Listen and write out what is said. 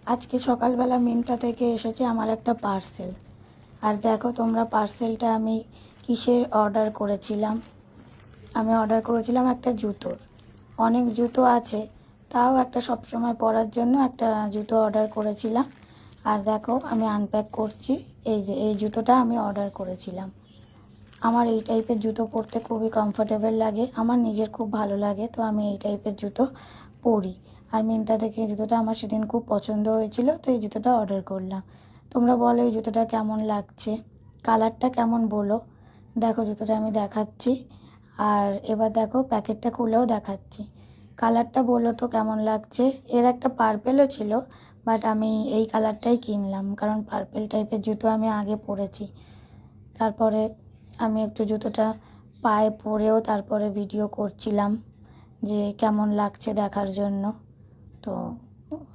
আজকে সকালবেলা মিন্ত্রা থেকে এসেছে আমার একটা পার্সেল। আর দেখো তোমরা পার্সেলটা আমি কিসের অর্ডার করেছিলাম। আমি অর্ডার করেছিলাম একটা জুতোর। অনেক জুতো আছে, তাও একটা সবসময় পরার জন্য একটা জুতো অর্ডার করেছিলাম। আর দেখো আমি আনপ্যাক করছি। এই যে এই জুতোটা আমি অর্ডার করেছিলাম। আমার এই টাইপের জুতো পরতে খুবই কমফোর্টেবল লাগে, আমার নিজের খুব ভালো লাগে, তো আমি এই টাইপের জুতো পরি। আর মিন্ত্রা থেকে এই জুতোটা আমার সেদিন খুব পছন্দ হয়েছিল, তো এই জুতোটা অর্ডার করলাম। তোমরা বলো এই জুতোটা কেমন লাগছে, কালারটা কেমন বলো। দেখো জুতোটা আমি দেখাচ্ছি, আর এবার দেখো প্যাকেটটা খুলেও দেখাচ্ছি। কালারটা বলো তো কেমন লাগছে। এর একটা পার্পেলও ছিল, বাট আমি এই কালারটাই কিনলাম, কারণ পার্পেল টাইপের জুতো আমি আগে পরেছি। তারপরে আমি একটু জুতোটা পায়ে পরেও তারপরে ভিডিও করছিলাম যে কেমন লাগছে দেখার জন্য। তো